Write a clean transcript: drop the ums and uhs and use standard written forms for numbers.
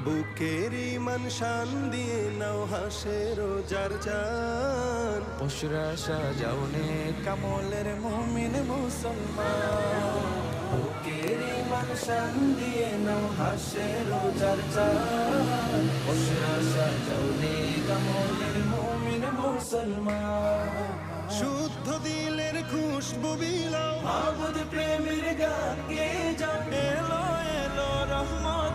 বুকের ইমান শান দিয়ে নাও হাসে রোজার চান। বসরা সাজাওনে কামলের মুমিন মুসলমান, বুকের ইমান শান দিয়ে নাও হাসে রোজার চান। বসরা সাজাওনে কামলের মুমিন মুসলমান। শুদ্ধ দিলের খুশবু বিলাও, মাবুদ প্রেমের গান গেয়ে যাও। এলো এলো রহমান